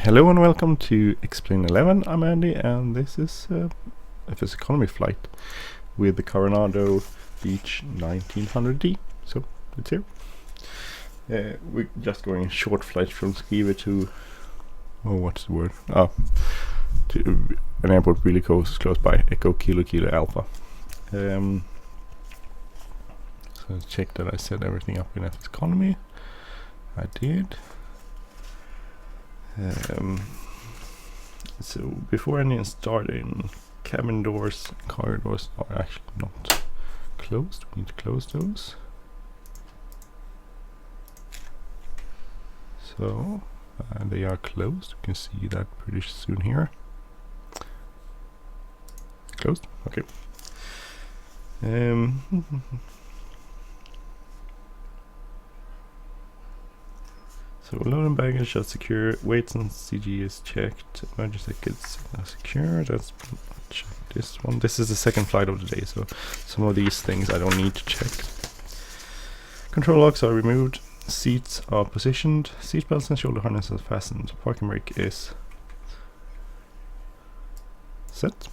Hello and welcome to XP11. I'm Andy and this is FS economy flight with the Carenados Beech 1900D. So it's here. We're just going short flight from Skive to to an airport really close by, Echo Kilo Kilo Alpha. So check that I set everything up in FS economy. I did. So before engine starting, cabin doors, car doors are actually not closed. We need to close those. So they are closed. You can see that pretty soon here. Closed. Okay. So loading baggage are secure, weights and CG is checked, emergency exits are secure. That's check this one. This is the second flight of the day, so some of these things I don't need to check. Control locks are removed, seats are positioned, seat belts and shoulder harness are fastened, parking brake is set.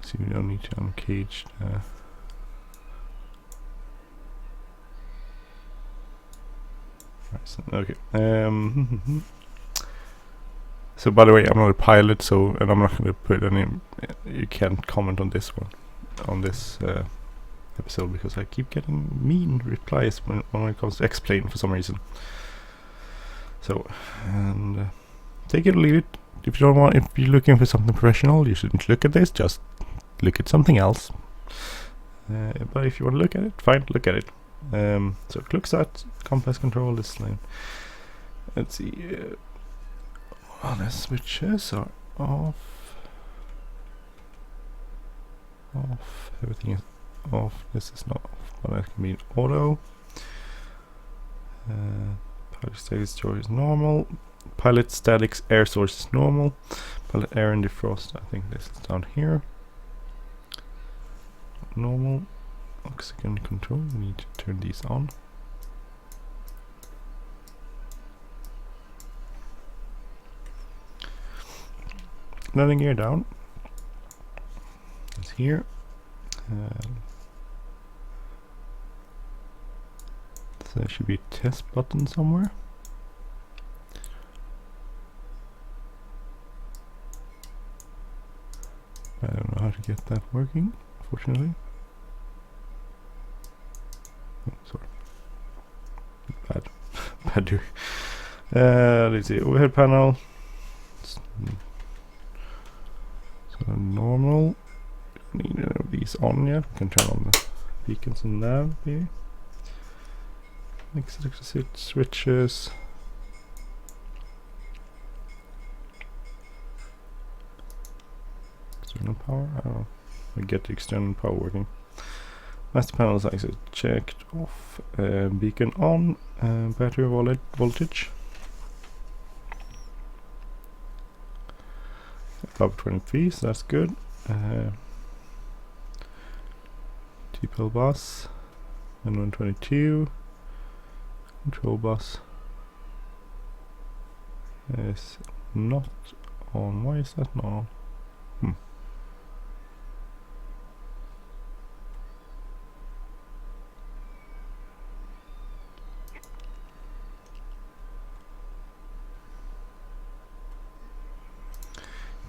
So we don't need to uncage okay. So by the way, I'm not a pilot, so and I'm not going to put any. You can't comment on this one, on this episode, because I keep getting mean replies when it comes to explain for some reason. So and take it or leave it. If you don't want, if you're looking for something professional, you shouldn't look at this. Just look at something else. But if you want to look at it, fine, look at it. So it looks at compass control this line. Let's see. The switches are off. Everything is off. This is not off, but that can be auto. Pilot static store is normal. Pilot statics air source is normal. Pilot air and defrost, I think this is down here. Normal. Oxygen control, we need to turn these on. Landing gear down. It's here. So there should be a test button somewhere. I don't know how to get that working, unfortunately. Oh, sorry. Bad doing. Let's see, overhead panel. So normal. Don't need any of these on yet. We can turn on the beacons and nav, maybe. Mixed exit switches. External power. I don't know. I get the external power working. Master panel size is checked off. Beacon on. Battery voltage. Above 23, so that's good. TPL bus. N122. Control bus is not on. Why is that not on?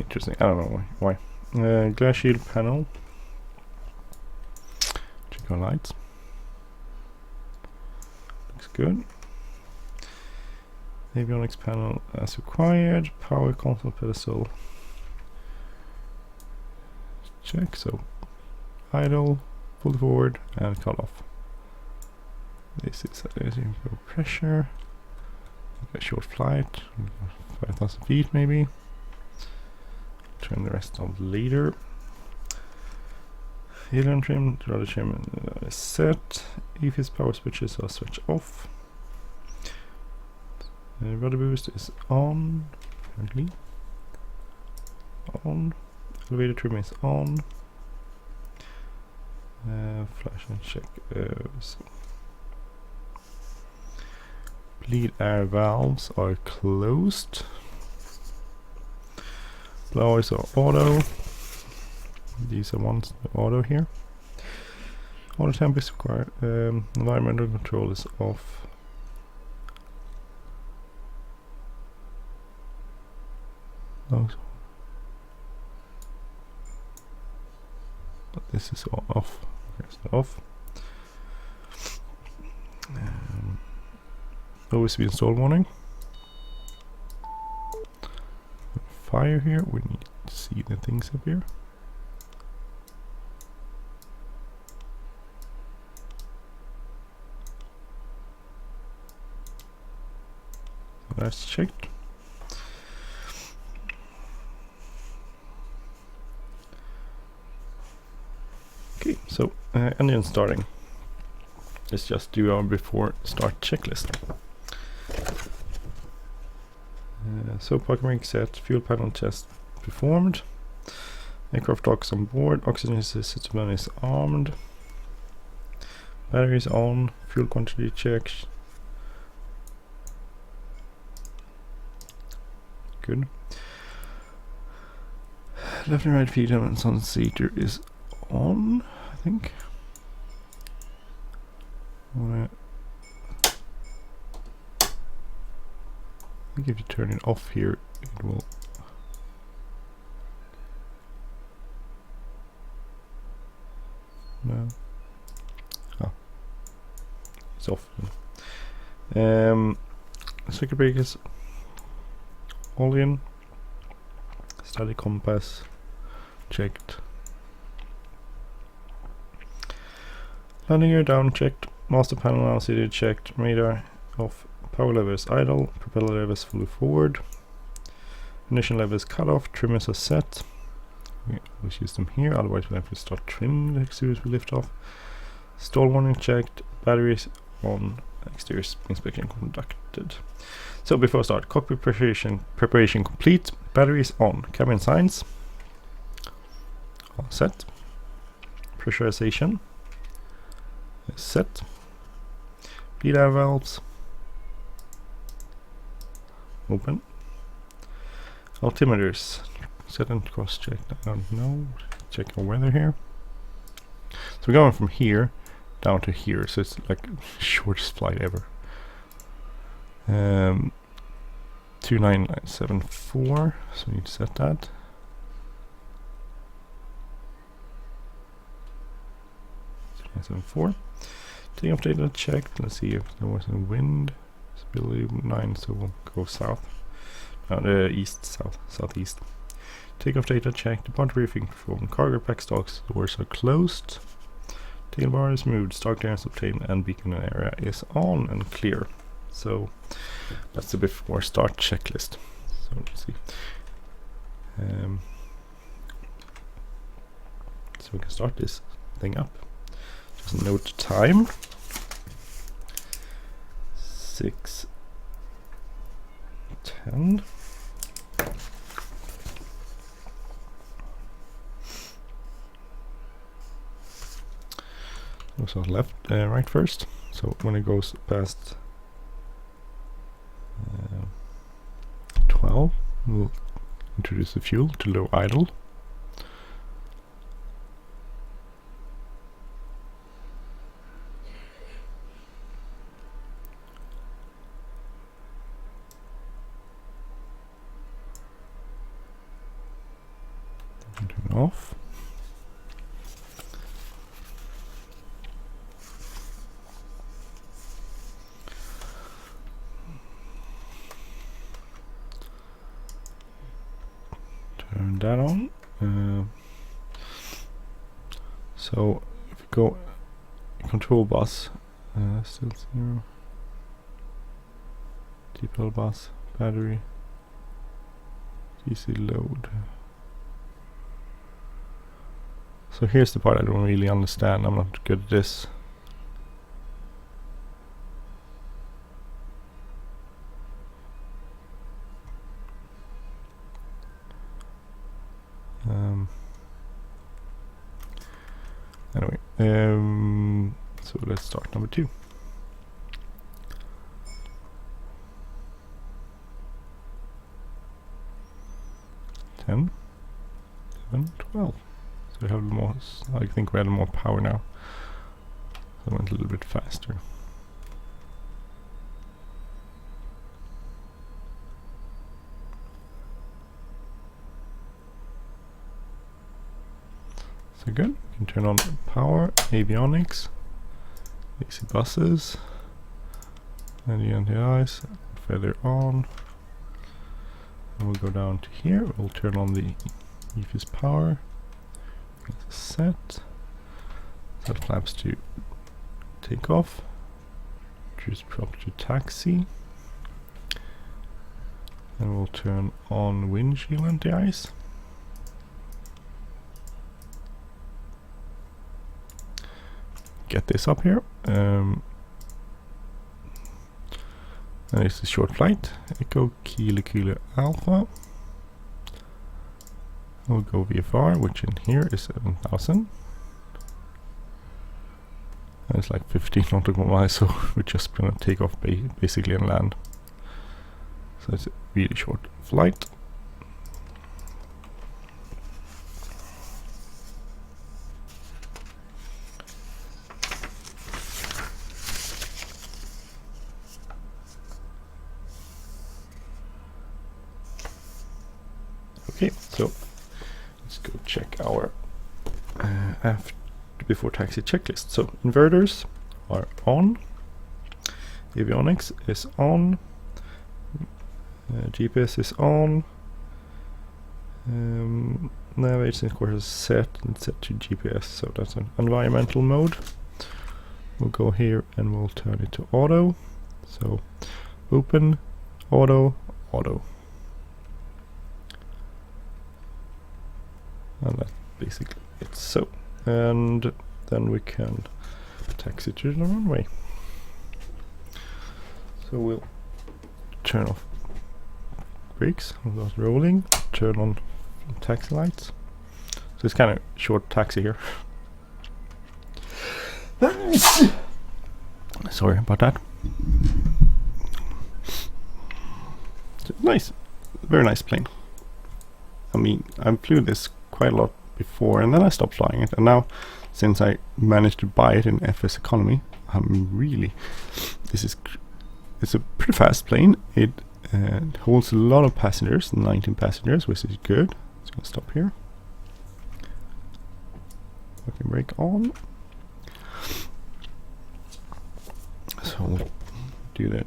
Interesting. I don't know why. Glass shield panel. Check our lights. Looks good. Avionics panel as required. Power console pedestal. Check. So idle, pull forward, and cut off. This is pressure. A short flight, 5,000 feet maybe. Turn the rest on later. Helium trim, rudder trim is set. EFIS power switches are switched off. Rudder boost is on, apparently. On. Elevator trim is on. Flash and check. So bleed air valves are closed. Blowers are auto. These are ones auto here. Auto temp is required. Environmental control is off. Those. But this is all off. Okay, so off. OSB install warning. Fire here. We need to see the things up here. So that's checked. Okay, so engine starting. Let's just do our before start checklist. So pocket brake set, fuel panel test performed, aircraft docks on board, oxygen system is armed, batteries on, fuel quantity checked. Good. Left and right feed and sun seater is on, I think. I think if you turn it off here, it will. No. Oh. It's off. Circuit breakers all in. Study compass checked. Landing gear down checked. Master panel LCD checked. Radar off. Power lever is idle. Propeller lever is fully forward. Ignition lever is cut off. Trimmers are set. We always use them here, otherwise we'll have to start trimming the exteriors we lift off. Stall warning checked. Batteries on. Exterior inspection conducted. So before start, cockpit preparation complete. Batteries on. Cabin signs all set. Pressurization is set. Bleed air valves open. Altimeters set and cross checked. I don't know. Check our weather here. So we're going from here down to here, so it's like shortest flight ever. 29974, so we need to set that. Taking off data checked. Let's see if there was a wind. Stability 9, so we'll go south. East, southeast. Takeoff data checked. Departure briefing performed. Cargo pack stocks doors are closed. Tail bar is moved. Start clearance obtained and beacon area is on and clear. So that's the before start checklist. So let's see. So we can start this thing up. Just note time. 6:10. Also left, right first. So when it goes past 12, we'll introduce the fuel to low idle. Turn off. Turn that on. So if we go control bus, still 0. DPL bus, battery, DC load. So here's the part I don't really understand. I'm not good at this. Anyway, So let's start number 2. 10, 11, 12. So we have more. I think we have more power now. So I went a little bit faster. So good. We can turn on power, avionics, AC buses, and the anti-ice, feather on. And we'll go down to here. We'll turn on the EFS power. Set. Set flaps to take off. Choose prop to taxi. And we'll turn on windshield anti-ice. Get this up here. And it's a short flight. Echo Kilo Alpha. We'll go VFR, which in here is 7,000. And it's like 15 nautical miles, so we're just gonna take off basically and land. So it's a really short flight. Okay, so let's go check our after before taxi checklist. So inverters are on, avionics is on, GPS is on, navigation of course is set and set to GPS, so that's an environmental mode. We'll go here and we'll turn it to auto. So open, auto, auto. And that's basically it. So, and then we can taxi to the runway. So we'll turn off brakes, without rolling, turn on taxi lights. So it's kind of short taxi here. Sorry about that. So nice, very nice plane. I mean, I flew this quite a lot before, and then I stopped flying it, and now since I managed to buy it in FS economy, I'm really, it's a pretty fast plane. It holds a lot of passengers, 19 passengers, which is good. It's gonna stop here. Working brake on. So we'll do that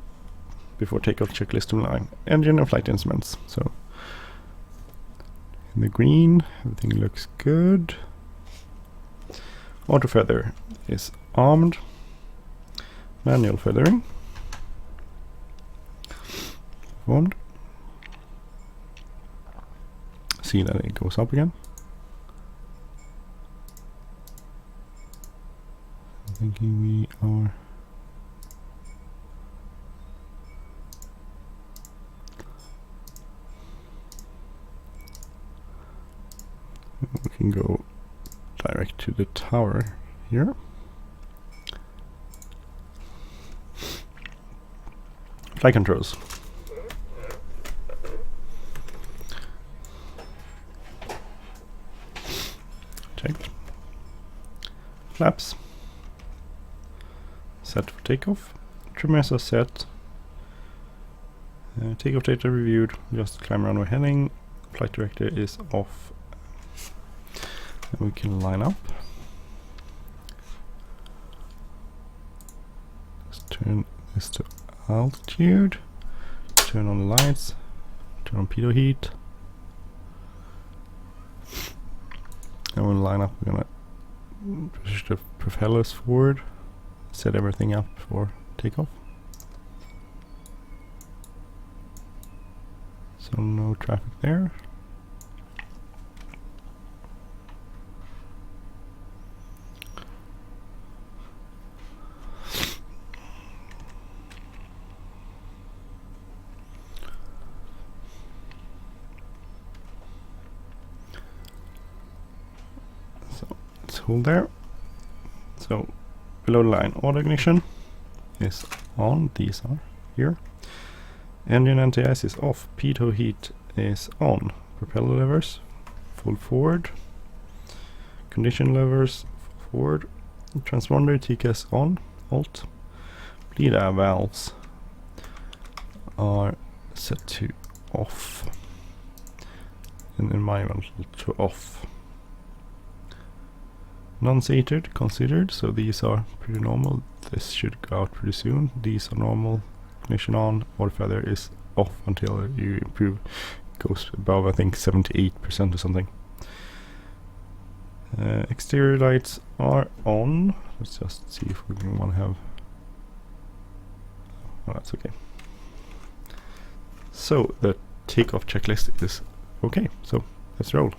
before takeoff checklist online. Engine and flight instruments. So in the green, everything looks good. Auto feather is armed. Manual feathering. Performed. See that it goes up again. I'm thinking we are. We can go direct to the tower here. Flight controls. Checked. Flaps. Set for takeoff. Trimmers are set. Takeoff data reviewed. Just climb runway heading. Flight director is off. And we can line up. Let's turn this to altitude. Turn on the lights. Turn on pitot heat. And we'll line up. We're gonna push the propellers forward. Set everything up for takeoff. So no traffic there. So let's hold there. So below the line, auto ignition is on, these are here. Engine anti-ice is off, pitot heat is on, propeller levers full forward, condition levers forward, transponder TKS on, alt, bleed air valves are set to off, and environmental to off. Non-seated considered, so these are pretty normal. This should go out pretty soon. These are normal. Ignition on, auto feather is off until you improve. Goes above I think 78% or something. Exterior lights are on. Let's just see if we want to have. Oh, that's okay. So the takeoff checklist is okay. So let's roll.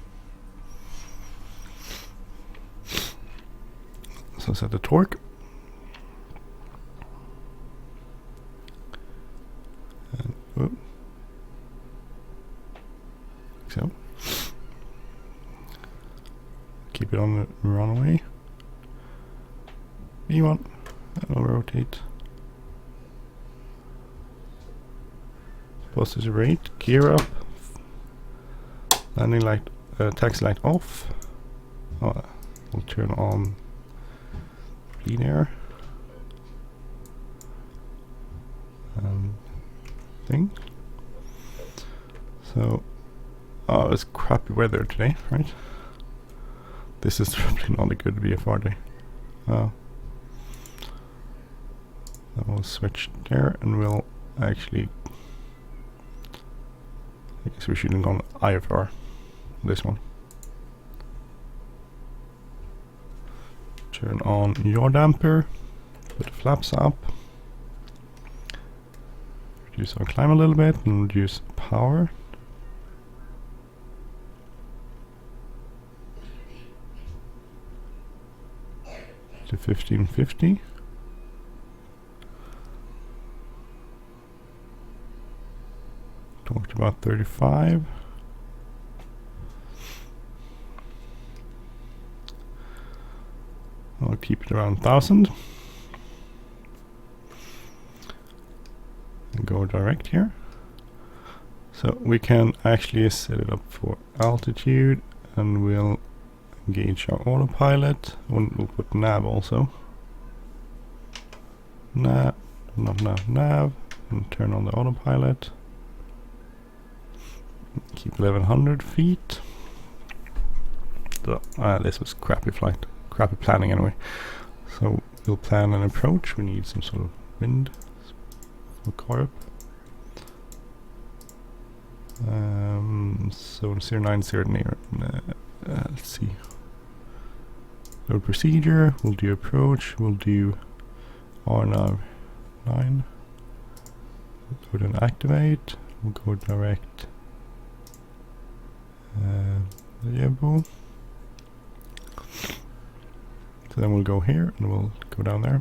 So set the torque. And whoop. So keep it on the runway. V1. And I'll rotate. Positive rate. Gear up. Landing light. Taxi light off. Oh, we'll turn on clean air thing. So, oh, it's crappy weather today, right? This is probably not a good VFR day. Then we'll switch there, and we'll actually. I guess we're shooting on IFR. This one. Turn on yaw damper, put the flaps up, reduce our climb a little bit, and reduce power. To 1550. Talked about 35. I'll keep it around 1000 and go direct here. So we can actually set it up for altitude, and we'll engage our autopilot. We'll put nav also. Nav, nav, and turn on the autopilot. Keep 1100 feet. So, this was crappy flight. Crappy planning anyway. So we'll plan an approach. We need some sort of wind for car up. So 090 near. Let's see. Load procedure. We'll do approach. We'll do RNAV 9. Load and activate. We'll go direct. Yebo. So then we'll go here and we'll go down there.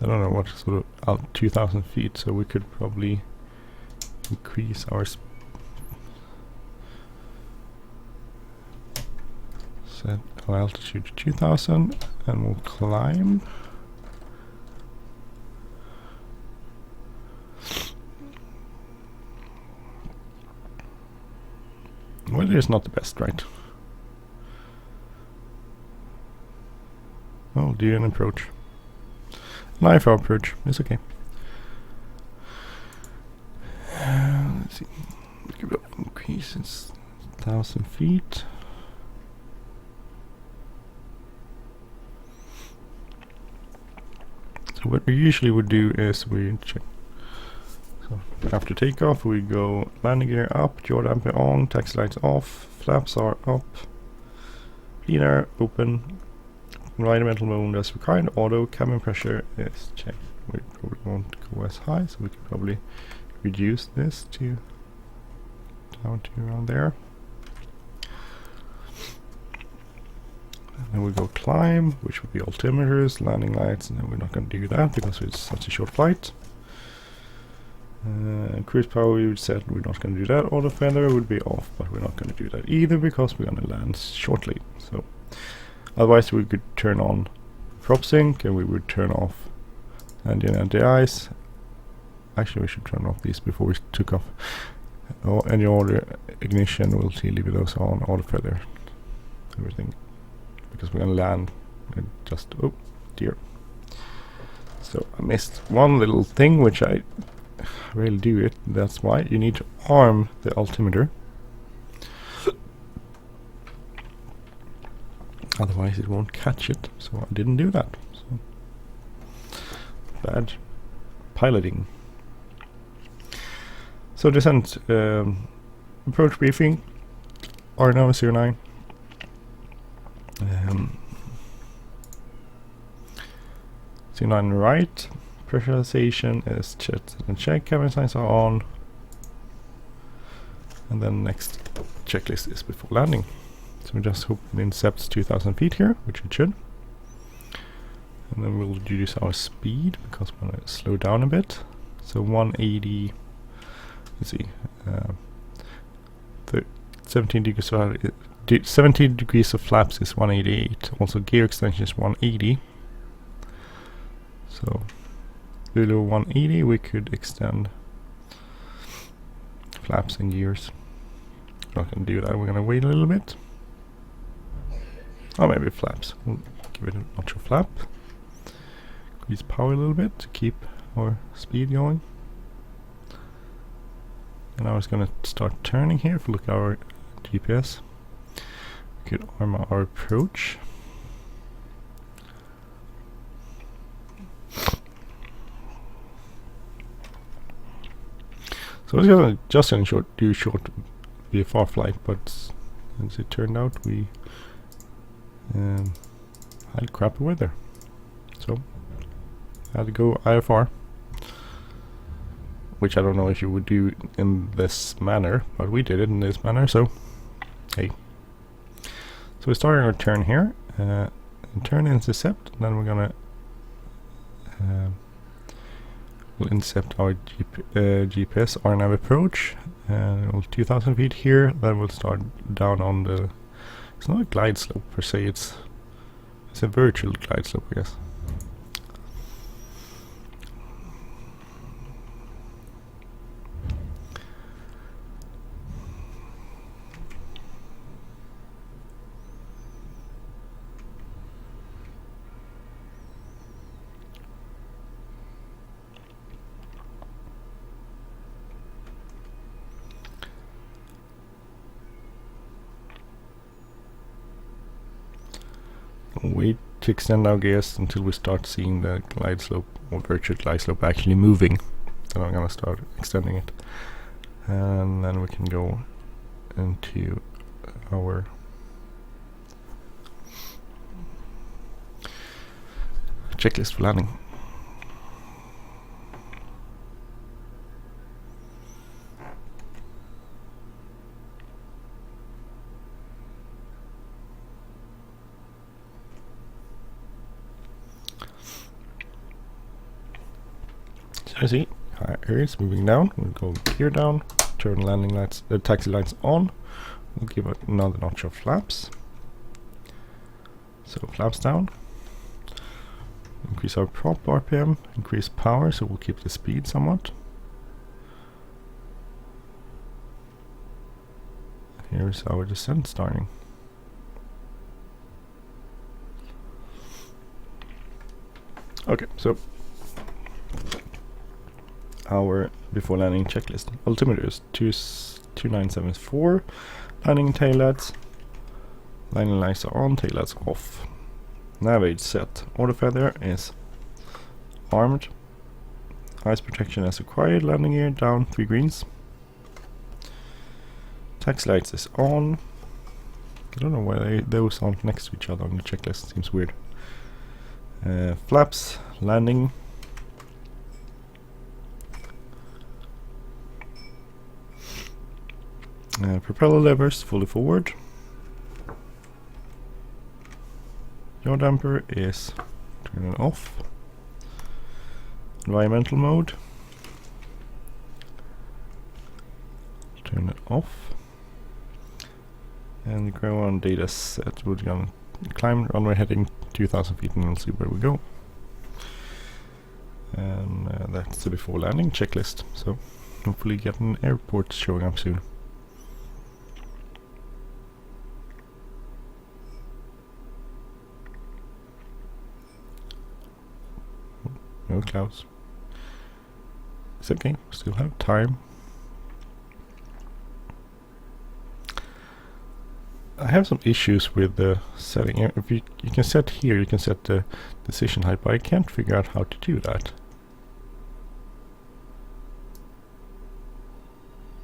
I don't know what sort of out 2000 feet, so we could probably increase our set our altitude to 2000, and we'll climb. Weather is not the best, right? I'll do an approach. Live approach is okay. Let's see. Give it increase. It's 1000 feet. So what we usually would do is we check. So after takeoff, we go landing gear up, yaw damper on, taxi lights off, flaps are up, clean air open. Environmental mode as required. Auto cabin pressure is checked. We probably won't go as high, so we can probably reduce this to down to around there. And then we go climb, which would be altimeters, landing lights, and then we're not going to do that because it's such a short flight. Cruise power we would set, we're not going to do that. Auto feather would be off, but we're not going to do that either because we're going to land shortly. So Otherwise we could turn on prop sync and we would turn off engine anti-ice. Actually we should turn off these before we took off. Any order ignition, we'll see, leave those on, auto feather, everything, because we're gonna land and just, oh dear. So I missed one little thing, which I really do it, that's why you need to arm the altimeter. Otherwise it won't catch it, so I didn't do that. So bad piloting. So descent, approach briefing, R909. C9 right, pressurization is checked and check, cabin signs are on. And then next checklist is before landing. So we just hope it incepts 2000 feet here, which it should. And then we'll reduce our speed because we're going to slow down a bit. So 180, let's see, 17 degrees of flaps is 188. Also gear extension is 180. So below 180 we could extend flaps and gears. We're not going to do that, we're going to wait a little bit. Or maybe flaps. We'll give it a notch of flap. Increase power a little bit to keep our speed going. And now it's going to start turning here. If we look at our GPS, we could arm our approach. So it's going to just in short do short VFR flight, but as it turned out, we had crappy weather, so had to go IFR, which I don't know if you would do in this manner, but we did it in this manner, so hey. So we're starting our turn here, and turn intercept, and then we're gonna we'll intercept our GPS RNAV approach, and 2000 feet here. Then we'll start down on the, it's not a glide slope per se, it's a virtual glide slope, I guess. Wait to extend our gears until we start seeing the glide slope or virtual glide slope actually moving. Then I'm gonna start extending it, and then we can go into our checklist for landing. So see, here it's moving down. We'll go gear down, turn landing lights, taxi lights on. We'll give it another notch of flaps. So flaps down. Increase our prop RPM, increase power, so we'll keep the speed somewhat. Here's our descent starting. Okay, so our before landing checklist. Altimeter is 2974. Landing taillights. Landing lights are on, taillights off. Navigate set. Auto feather is armed. Ice protection as required. Landing gear down 3 greens. Taxi lights is on. I don't know why those aren't next to each other on the checklist. Seems weird. Flaps. Landing. Propeller levers fully forward. Yaw damper is turning off. Environmental mode. Turn it off. And the ground data set, we're gonna climb runway heading 2,000 feet and we'll see where we go. And that's the before landing checklist. So hopefully get an airport showing up soon. No clouds. It's okay, still have time. I have some issues with the setting. If you can set here, you can set the decision height, but I can't figure out how to do that.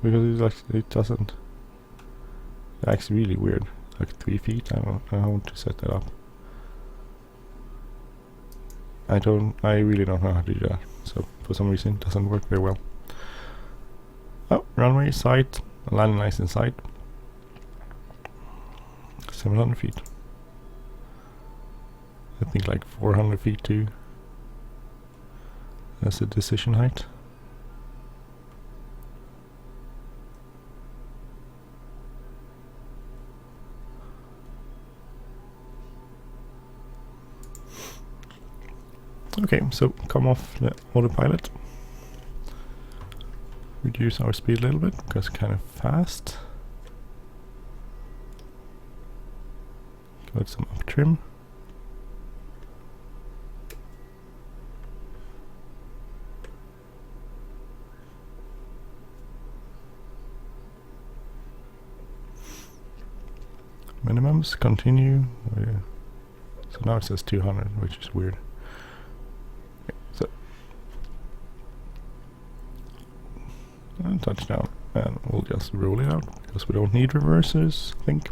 Because it doesn't. It's actually really weird. Like 3 feet. I don't know how to set that up. I really don't know how to do that. So for some reason it doesn't work very well. Oh, runway sight, landing lights in sight. 700 feet. I think like 400 feet too. That's the decision height. Okay, so come off the autopilot. Reduce our speed a little bit because it's kind of fast. Got some up trim. Minimums, continue. So now it says 200, which is weird. And touchdown, and we'll just roll it out because we don't need reversers, I think.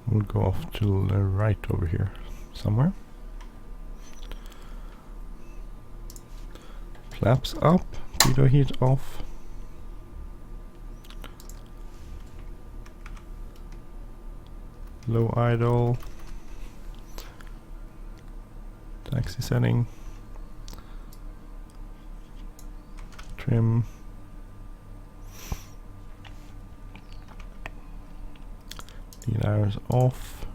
We'll go off to the right over here somewhere. Flaps up, pitot heat off. Low idle, taxi setting, trim, lead hours off,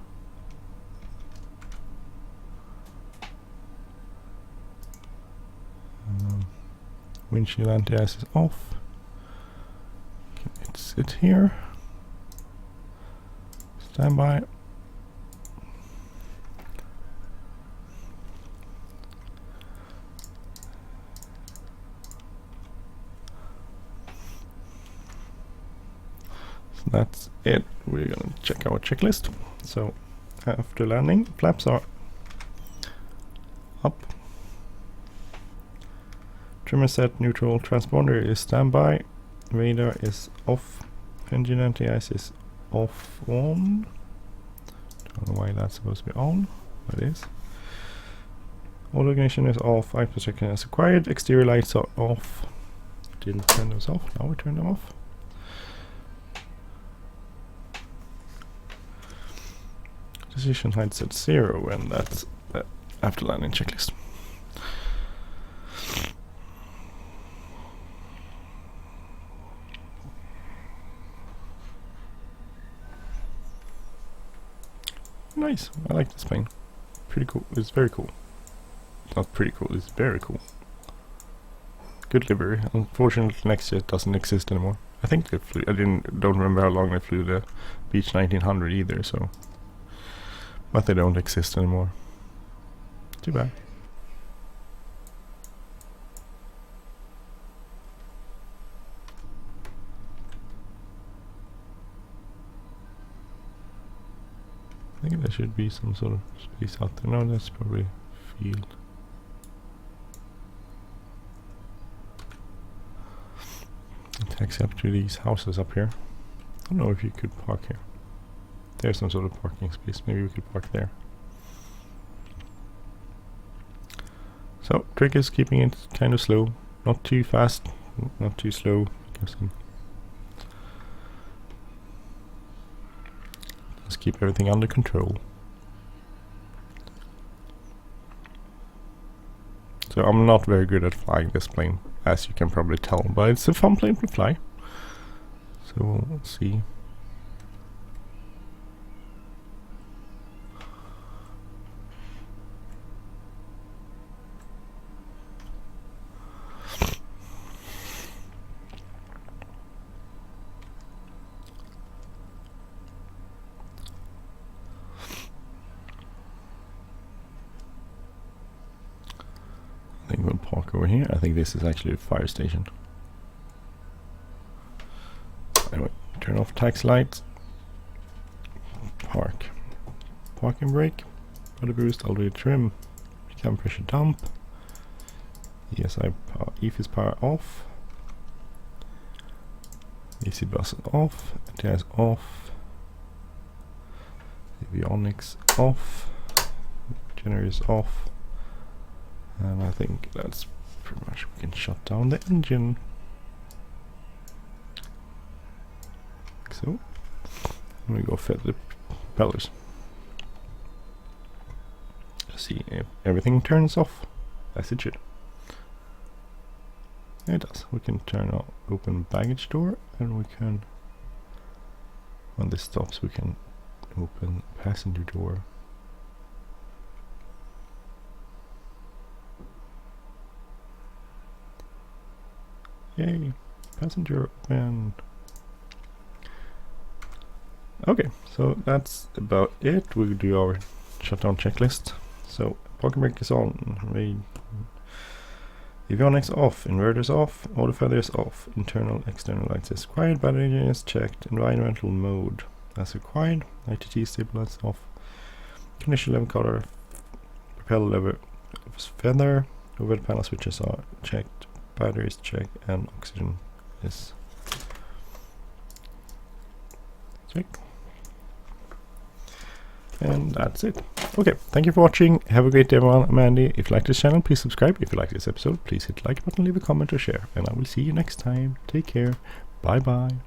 windshield anti-ice is off. It's sit here. Standby. So that's it. We're gonna check our checklist. So after landing, flaps are up. Trimmer set, neutral, transponder is standby. Radar is off. Engine anti-ice is off on. Don't know why that's supposed to be on, but it is. Auto ignition is off. Eye protection is required. Exterior lights are off. Didn't turn those off. Now we turn them off. Decision height set 0, and that's the after landing checklist. Nice, I like this plane. Pretty cool, it's very cool. It's not pretty cool, it's very cool. Good livery. Unfortunately next year it doesn't exist anymore. I think they flew, don't remember how long they flew the Beech 1900 either, so. But they don't exist anymore. Too bad. I think there should be some sort of space out there. No, that's probably field. Taxi up to these houses up here. I don't know if you could park here. There's some sort of parking space. Maybe we could park there. So, trick is keeping it kind of slow. Not too fast, not too slow. Let's keep everything under control. So I'm not very good at flying this plane, as you can probably tell, but it's a fun plane to fly. So we'll see. I think we'll park over here. I think this is actually a fire station. Anyway, turn off taxi lights. Park. Parking brake. Body boost, already trim. Cam pressure dump. ESI power, EFIS power off. AC bus off. ATIs off. Avionics off. Generators off. And I think that's pretty much, we can shut down the engine. Like so. And we go fit the propellers. See if everything turns off as it should. It does. We can turn on open baggage door, and we can, when this stops, we can open passenger door. Yay, passenger open. Okay, so that's about it. We'll do our shutdown checklist. So parking brake is on, avionics off, inverters off, auto feathers off, internal external lights is required, battery engine is checked, environmental mode as required, ITT stabilizer off, ignition level color, propeller level feather, overhead panel switches are checked, batteries checked, and oxygen is checked. And that's it. Okay, thank you for watching. Have a great day, everyone. I'm Andy. If you like this channel, please subscribe. If you like this episode, please hit the like button, leave a comment or share. And I will see you next time. Take care. Bye bye.